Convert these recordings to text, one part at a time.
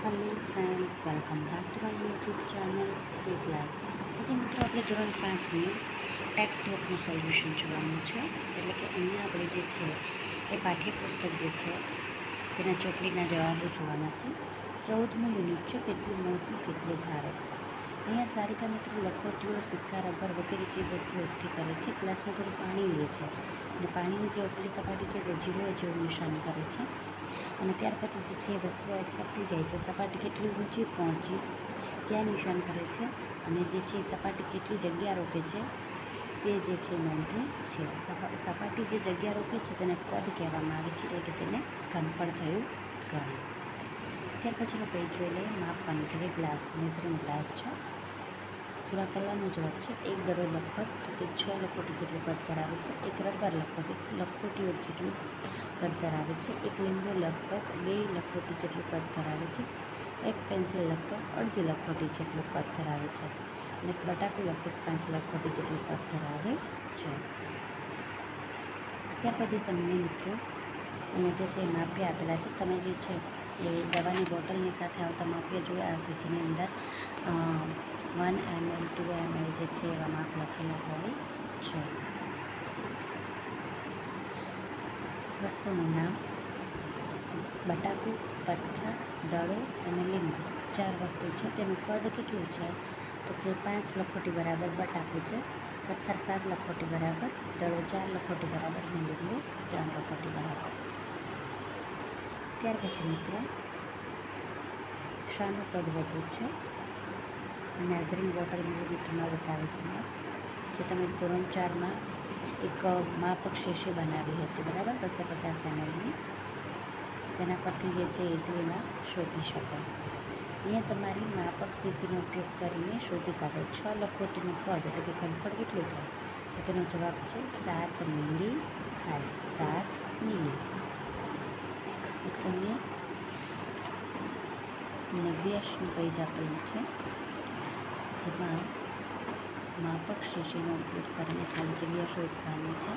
Hello friends, welcome back to my YouTube channel free class. આજે મિત્રો આપણે ધોરણ 5ની ટેક્સ્ટ બુકનું સોલ્યુશન જોવાનું છે. એટલે કે અહીંયા આપણે જે છે એ પાઠ્યપુસ્તક જે છે તેના ચોપડીના જવાબો જોવાના છે. 14મું યુનિટ છે, કેટલું મોટું કેટલું ભારે. અહીંયા સારિકા મિત્રો લખોટીઓ, સિક્કા, રબર વગેરે જે વસ્તુ એકઠી કરે છે. ગ્લાસમાં થોડું પાણી લે છે અને પાણીની જે ઉપલી સપાટી છે તે 0 જેવું નિશાન કરે છે અને ત્યાર પછી જે છે એ વસ્તુ એડ કરતી જાય છે. સપાટી કેટલી ઊંચી પહોંચી ત્યાં નિશાન કરે છે અને જે છે એ સપાટી કેટલી જગ્યા રોકે છે તે જે છે નોંધે છે. સપાટી જે જગ્યા રોકે છે તેને કદ કહેવામાં આવે છે, એટલે કે તેને ઘનફળ થયું ગણાય. ત્યાર પછીનો પેજ જોઈ લઈએ. માપવાનું છે કે ગ્લાસ, મેઝરિંગ ગ્લાસ છે. જેમાં પહેલાંનો જવાબ છે એક દડો લગભગ તો કે 6 લખોટી જેટલું કદ ધરાવે છે. એક રબર લગભગ 1 લખોટીઓ જેટલું કદ ધરાવે છે. એક લીંબુ લગભગ 2 લખોટી જેટલું કદ ધરાવે છે. એક પેન્સિલ લગભગ અડધી લખોટી જેટલું કદ ધરાવે છે અને એક બટાકું લગભગ 5 લખોટી જેટલું કદ ધરાવે છે. ત્યાર પછી તમને મિત્રો અહીંયા જે છે માપ્ય આપેલા છે. તમે જે છે એ દવાની બોટલની સાથે આવતા માપ્ય જોયા હશે, જેની અંદર 1 ml 2 ml જે છે એવા માપ લખેલા હોય છે. વસ્તુનું નામ: બટાકું, પથ્થર, દડો અને લીંબુ. 4 વસ્તુ છે. તેનું કદ કેટલું છે તો કે 5 લખોટી બરાબર બટાકું છે, પથ્થર 7 લખોટી બરાબર, દડો 4 લખોટી બરાબર અને લીંબુ 3 લખોટી બરાબર. ત્યાર પછી મિત્રો શાનું કદ વધુ છે? મેઝરિંગ બોટલ મિલીમીટરમાં બતાવે છે માપ. જે તમે ધોરણ 4માં એક માપક શીશી બનાવી હતી, બરાબર, 250 mlની. તેના પરથી જે છે ઇઝીલીમાં શોધી શકો. અહીંયા તમારી માપક શીશીનો ઉપયોગ કરીને શોધી કાઢો 6 લખોટીનું કદ, એટલે કે ઘનફળ કેટલું થાય તો તેનો જવાબ છે 7 મિલી થાય. 7 મિલી. 189નું પેજ આપેલું છે, જેમાં માપક શીશીનો ઉપયોગ કરીને ખાલી જગ્યા શોધવાની છે.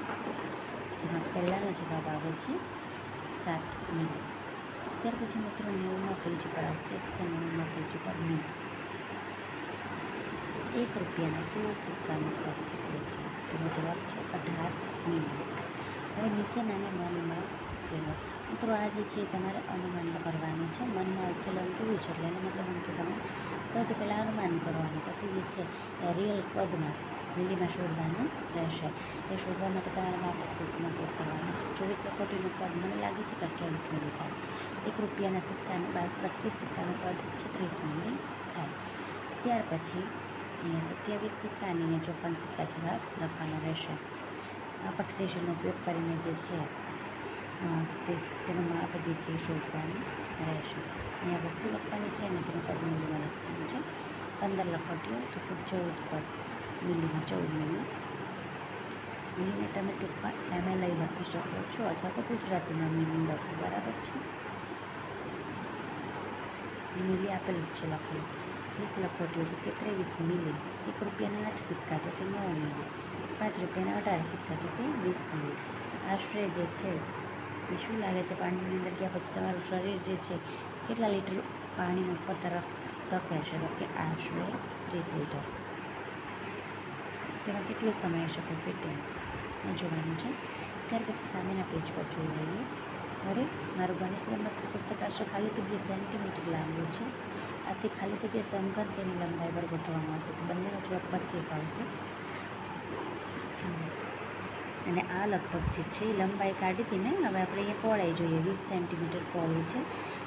જેમાં પહેલાંનો જવાબ આવે છે 7 મિલી. ત્યાર પછી મિત્રો 90માં પેજ ઉપર આવશે. 190માં પેજ ઉપર મિલી. 1 રૂપિયાના 16 સિક્કાનું કદ કેટલું છે? તેનો જવાબ છે 18 મિલી. હવે નીચેનાને મનમાં ઉકેલો. મિત્રો આ જે છે તમારે અનુમાન કરવાનું છે. મનમાં ઉકેલવાનું કેવું છે એટલે એનો મતલબ એમ કે તમે સૌથી પહેલાં અનુમાન કરવાનું, પછી જે છે એ રિયલ કદમાં મિલીમાં શોધવાનું રહેશે. એ શોધવા માટે તમારે માપક શીશીનો ઉપયોગ કરવાનો છે. 24 લખોટીનું કદ મને લાગે છે કે 28 મિલી થાય. 1 રૂપિયાના સિક્કાનું 32 સિક્કાનું કદ 36 મિલી થાય. ત્યાર પછી અહીંયા 27 સિક્કા અને અહીંયા 54 સિક્કા જવાબ લખવાનો રહેશે. માપક શીશીનો ઉપયોગ કરીને જે છે તેનું માપ જે છે શોધવાનું રહેશે. અહીંયા વસ્તુ લખવાની છે અને તેનું કદ મિલીમાં લખવાનું છે. 15 લખોટીઓ તો કે 14 કદ મિલીમાં 14 મિલી. મિલીને તમે ટૂંકમાં ml લખી શકો છો અથવા તો ગુજરાતીમાં મિલી લખો, બરાબર છે. મિલી આપેલું જ છે લખેલું. 20 લખોટીઓ તો કે 23 મિલી. 1 રૂપિયાના 8 સિક્કા તો કે 9 મિલી. 5 રૂપિયાના 18 સિક્કા તો કે 20 મિલી. આશરે જે છે એ શું લાગે છે? પાણીની અંદર ગયા પછી તમારું શરીર જે છે કેટલા લીટર પાણીની ઉપર તરફ ધકેલશે તો કે આશરે 30 લીટર. તેમાં કેટલો સમય શકે ફિટિંગ એ જોવાનું છે. ત્યાર પછી સામેના પેજ પર જોઈ લઈએ. અરે, મારું ગણિત પુસ્તક આશરે ખાલી જગ્યા સેન્ટીમીટર લાંબુ છે. આથી ખાલી જગ્યા સમઘન તેની લંબાઈ પર ગોઠવવામાં આવશે. તો બંનેનો જવાબ 25 આવશે. અને આ લગભગ જે છે એ લંબાઈ કાઢી હતી ને, હવે આપણે અહીંયા પહોળાઈ જોઈએ. 20 સેન્ટીમીટર પહોળું છે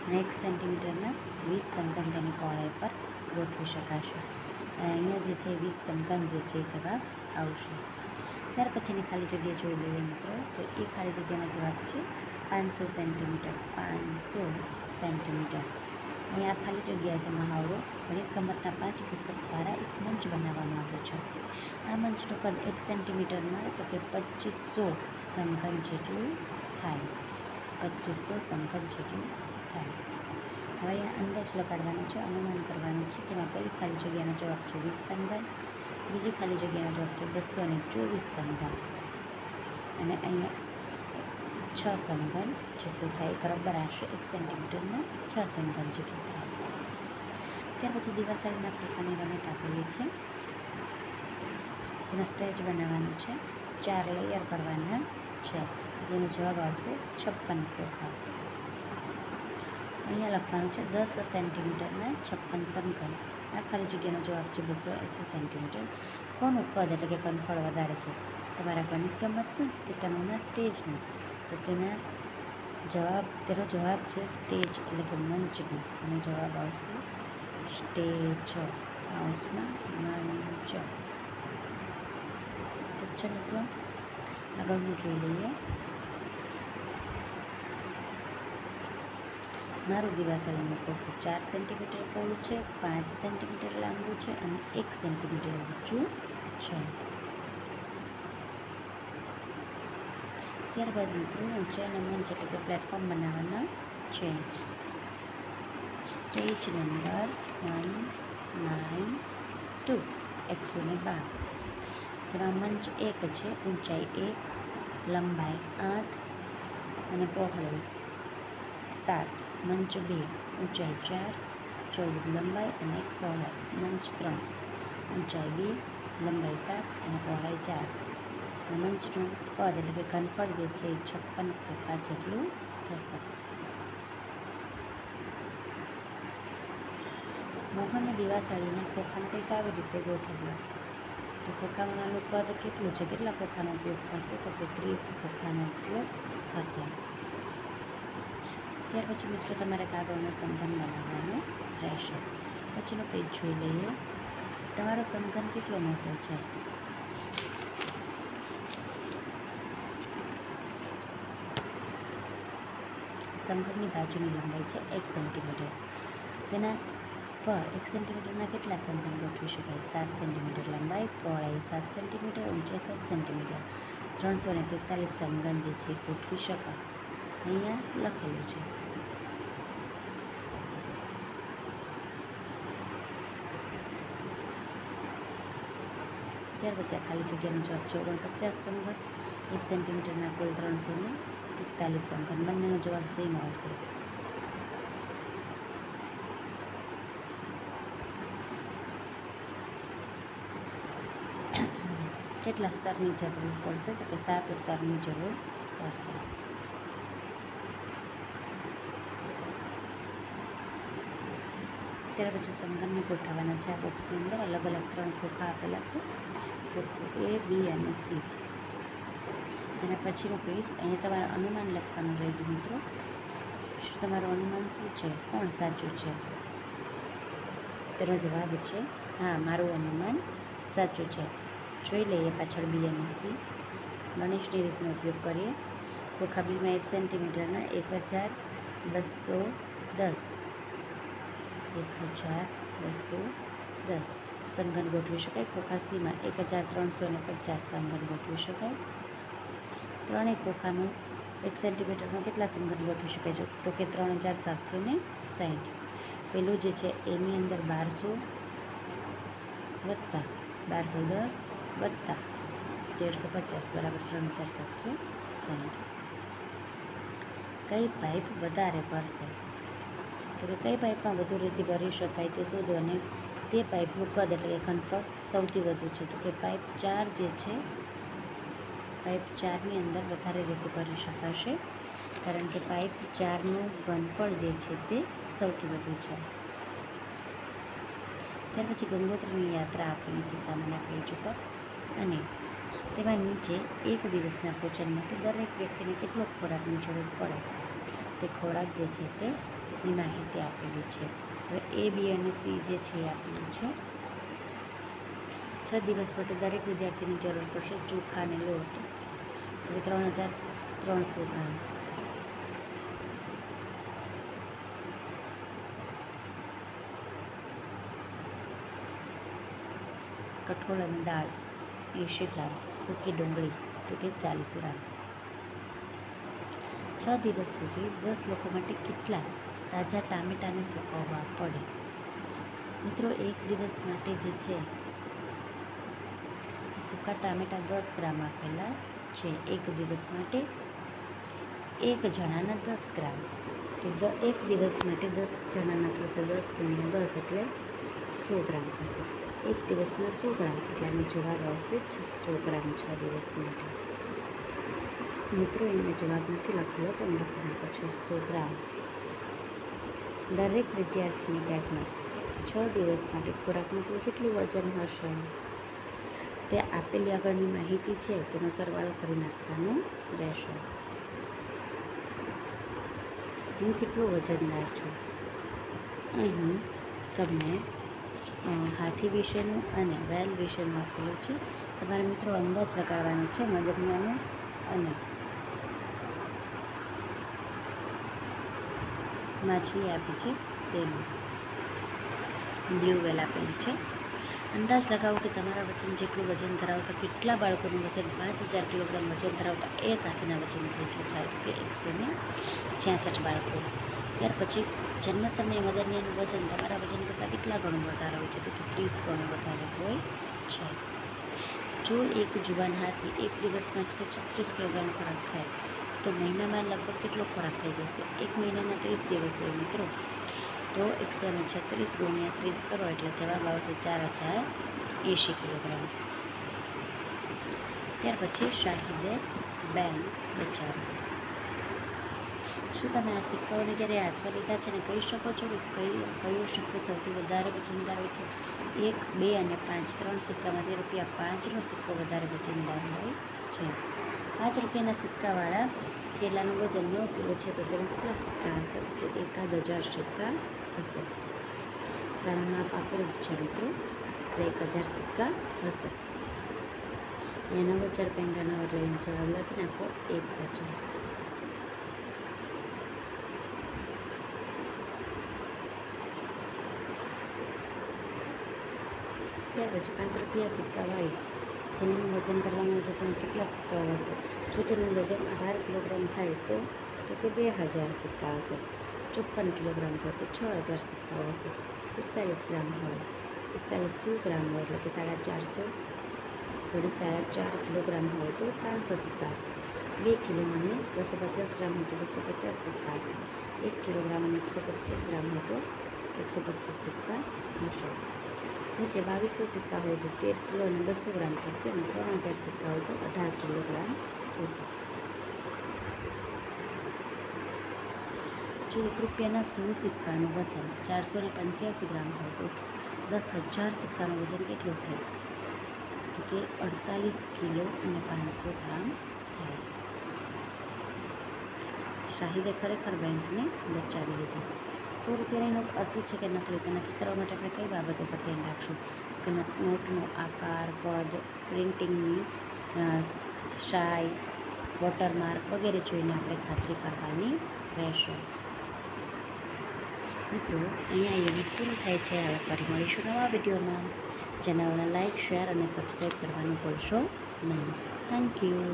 અને 1 સેન્ટીમીટરના 20 સમઘન તેની પહોળાઈ પર ગોઠવી શકાશે. અહીંયા જે છે 20 સમઘન જે છે એ જવાબ આવશે. ત્યાર પછીની ખાલી જગ્યા જોઈ લઈએ મિત્રો. તો એ ખાલી જગ્યાનો જવાબ છે 500 સેન્ટીમીટર. 500 સેન્ટીમીટર. અહીંયા ખાલી જગ્યા છે મહાવરો. ગણિત ગમ્મતના 5 પુસ્તક દ્વારા એક મંચ બનાવવામાં આવ્યો છે. આ મંચનું કદ 1 સેન્ટીમીટરમાં તો કે 2500 સમઘન જેટલું થાય. 2500 સમઘન જેટલું થાય. હવે અહીંયા અંદાજ લગાડવાનો છે, અનુમાન કરવાનું છે. જેમાં પહેલી ખાલી જગ્યાનો જવાબ છે 20 સમઘન, બીજી ખાલી જગ્યાનો જવાબ છે 224 સમઘન અને અહીંયા 6 સમઘન જેટલું થાય. એક રબર આશરે 1 સેન્ટીમીટરનું 6 સમઘન જેટલું થાય. ત્યાર પછી દિવાસળીના ખોખાની રમત આપેલી છે, જેમાં સ્ટેજ બનાવવાનું છે, 4 લેયર કરવાના છે. એનો જવાબ આવશે 56 ખોખા. અહીંયા લખવાનું છે 10 સેન્ટીમીટરના 56 સમઘન. આ ખાલી જગ્યાનો જવાબ છે 280 સેન્ટીમીટર. કોનું કદ એટલે કે ઘનફળ વધારે છે, તમારા ગણિત ગમતનું કે તેના સ્ટેજનું? તો તેનો જવાબ છે સ્ટેજ એટલે કે મંચનું. અને જવાબ આવશે સ્ટેજ, કૌંસમાં મંચ. ઠીક છે મિત્રો, આગળનું જોઈ લઈએ. મારું દિવાસળીનું ખોખું 4 સેન્ટીમીટર પહોળું છે, 5 સેન્ટીમીટર લાંબુ છે અને 1 સેન્ટીમીટર ઊંચું છે. ત્યારબાદ મિત્રો ઊંચાઈના મંચ એટલે કે પ્લેટફોર્મ બનાવવાના છે. સ્ટેજ નંબર 192 112, જેમાં મંચ 1 છે, ઊંચાઈ 1, લંબાઈ 8 અને પહોળાઈ 7. મંચ 2 ઊંચાઈ 4, 14 લંબાઈ અને 1 પહોળાઈ. મંચ 3 ઊંચાઈ 2, લંબાઈ 7 અને પહોળાઈ 4. અને મંચનું કદ એટલે કે ઘનફળ જે છે એ 56 ખોખા જેટલું થશે. મોહનની દિવાસળીના ખોખાને કંઈક આવી રીતે ગોઠવ્યા. તો ખોખાનું કદ કેટલું છે, કેટલા ખોખાનો ઉપયોગ થશે? તો કે 30 ખોખાનો ઉપયોગ થશે. ત્યાર પછી મિત્રો તમારે કાગળનો સમઘન બનાવવાનો રહેશે. પછીનો પેજ જોઈ લઈએ. તમારો સમઘન કેટલો મોટો છે? સમઘનની બાજુની લંબાઈ છે 1 સેન્ટીમીટર. તેના પર 1 સેન્ટીમીટરના કેટલા સમઘન ગોઠવી શકાય? 7 સેન્ટીમીટર લંબાઈ, પહોળાઈ 7 સેન્ટીમીટર, ઊંચાઈ 7 સેન્ટીમીટર. 343 સમઘન જે છે ગોઠવી શકાય. અહીંયા લખેલું છે. ત્યાર પછી આ ખાલી જગ્યાનો જવાબ છે 49 સમઘન. 1 સેન્ટીમીટરના કુલ 343 સમઘન. બંનેનો જવાબ સેમ આવશે. કેટલા સ્તરની જરૂર પડશે? તો કે 7 સ્તરની જરૂર પડશે. ત્યાર પછી સમઘનને ગોઠવવાના છે. આ બોક્સની અંદર અલગ અલગ 3 ખોખા આપેલા છે, ખોખું A, B અને C. એના પછીનું પેજ, અહીંયા તમારે અનુમાન લખવાનું રહ્યું મિત્રો. તમારું અનુમાન શું છે? કોણ સાચું છે? તેનો જવાબ છે હા, મારું અનુમાન સાચું છે. જોઈ લઈએ પાછળ B અને C. ગણેશની રીતનો ઉપયોગ કરીએ. ખોખા બીમાં 1 સેન્ટીમીટરના 1210 સમઘન ગોઠવી શકાય. ખોખા Cમાં 1350 સમઘન ગોઠવી શકાય. ત્રણેય ખોખાનું 1 સેન્ટીમીટરમાં કેટલા સમઘન ગોઠવી શકાય છે? તો કે 3760. પેલું જે છે એની અંદર 1200 વત્તા 1210 વત્તા 1350 બરાબર 3760. કઈ પાઇપ વધારે ભરશે? તો કે કઈ પાઇપમાં વધુ રીતે ભરી શકાય તે શોધો અને તે પાઇપનું કદ એટલે કે ઘનફળ સૌથી વધુ છે. તો કે પાઇપ 4 જે છે, પાઇપ 4ની અંદર વધારે રીતે ભરી શકાશે, કારણ કે પાઇપ 4નું ઘનફળ જે છે તે સૌથી વધુ છે. ત્યાર પછી ગંગોત્રીની યાત્રા આપેલી છે સામેના પેજ ઉપર, અને તેમાં નીચે 1 દિવસના ભોજન માટે દરેક વ્યક્તિને કેટલો ખોરાકની જરૂર પડે તે ખોરાક જે છે તેની માહિતી આપેલી છે. હવે A, B અને C જે છે એ આપેલું છે. 6 દિવસ માટે દરેક વિદ્યાર્થીની જરૂર પડશે ચોખા અને લોટ, એટલે 3300 ગ્રામ. કઠોળ અને દાળ 80 ગ્રામ, સૂકી ડુંગળી તો કે 40 ગ્રામ. 6 દિવસ સુધી 10 લોકો માટે કેટલા તાજા ટામેટાને સૂકવવા પડે? મિત્રો 1 દિવસ માટે જે છે સૂકા ટામેટા 10 ગ્રામ આપેલા છે. 1 દિવસ માટે 1 જણાના 10 ગ્રામ. તો 1 દિવસ માટે 10 જણાના થશે 10 × 10 એટલે 100 ગ્રામ થશે. એક દિવસના 100 ગ્રામ એટલે આનો જવાબ આવશે 600 ગ્રામ 6 દિવસ માટે. મિત્રો એને જવાબ નથી લખેલો, તમે લખી નાખો 600 ગ્રામ. દરેક વિદ્યાર્થીની બેગમાં 6 દિવસ માટે ખોરાકનું કુલ કેટલું વજન હશે? તે આપેલી આગળની માહિતી છે તેનો સરવાળો કરી નાખવાનો રહેશે. હું કેટલું વજનદાર છું? અહીં તમને હાથી વિશેનું અને વેલ વિશેનું આપેલું છે. તમારે મિત્રો અંદાજ લગાડવાનો છે મદનિયાનું અને માછલી આપી છે તેનું. બ્લુ વેલ આપેલી છે. અંદાજ લગાવો કે તમારા વજન જેટલું વજન ધરાવતા કેટલા બાળકોનું વજન 5000 કિલોગ્રામ વજન ધરાવતા એક હાથીના વજનથી એટલું થાય કે 166 બાળકો. ત્યાર પછી જન્મ સમયે મદનિયાનું વજન તમારા વજન કરતાં કેટલા ગણું વધારે હોય છે? તો કે 30 ગણું વધારે હોય છે. જો એક જુવાન હાથી એક દિવસમાં 136 કિલોગ્રામ ખોરાક ખાય તો મહિનામાં લગભગ કેટલો ખોરાક થઈ જશે? એક મહિનાના 30 દિવસ હોય મિત્રો, તો 136 ગુણ્યા 30 કરો એટલે જવાબ આવશે 4080 કિલોગ્રામ. ત્યાર પછી શાહિદે બેંક બચાવ્યું. શું તમે આ સિક્કાઓને ક્યારે હાથમાં લીધા છે અને કહી શકો છો કે કયો સિક્કો સૌથી વધારે વજનદાર હોય છે? 1, 2 અને 5 ત્રણ સિક્કામાંથી ₹5નો સિક્કો વધારે વજનદાર હોય છે. 5 રૂપિયાના સિક્કાવાળા થેલાનું વજન 9 કિલો છે તો તેમાં કેટલા સિક્કા હશે? તો 1000 સિક્કા હશે. સારું માપ આપેલું છે મિત્રો, તો 1000 સિક્કા હશે. અહીંયા 9000 પેંડા એટલે જવાબ લખી નાખો 1000. ત્યાર પછી 5 રૂપિયા સિક્કાવાળી થેલીનું વજન કરવાનું હોય તો તમે કેટલા સિક્કાઓ હશે? જો તેનું વજન 18 કિલોગ્રામ થાય તો કે 2000 સિક્કા હશે. 54 કિલોગ્રામ થાય તો 6000 સિક્કાઓ હશે. 45 ગ્રામ હોય, 4500 ગ્રામ હોય એટલે કે 4.5 કિલોગ્રામ હોય તો 500 સિક્કા હશે. 2 કિલો અને 250 ગ્રામ હોય તો 250 સિક્કા હશે. 1 કિલોગ્રામ અને 125 ગ્રામ હોય તો 125 સિક્કા હશે. નીચે 2200 સિક્કા હોય તો 13 કિલો અને 200 ગ્રામ થશે અને 3000 સિક્કા હોય તો 18 કિલોગ્રામ થશે. જો 1 રૂપિયાના 100 સિક્કાનું વજન 485 ગ્રામ હોય તો 10,000 સિક્કાનું વજન કેટલું થાય? તો કે 48 કિલો અને 500 ગ્રામ થાય. શાહિદે ખરેખર બેંકને બચાવી લીધી. 100 રૂપિયાની નોટ અસલી છે કે નકલી તે નક્કી કરવા માટે આપણે કઈ બાબતો પર ધ્યાન રાખશું? કે નોટનો આકાર, કદ, પ્રિન્ટિંગની શાઈ, વોટરમાર્ક વગેરે જોઈને આપણે ખાતરી કરવાની રહેશે. મિત્રો અહીંયા એવું પૂરું થાય છે. હવે ફરી મળીશું નવા વિડીયોમાં. ચેનલને લાઇક, શેર અને સબસ્ક્રાઈબ કરવાનું ભૂલશો નહીં. Thank you.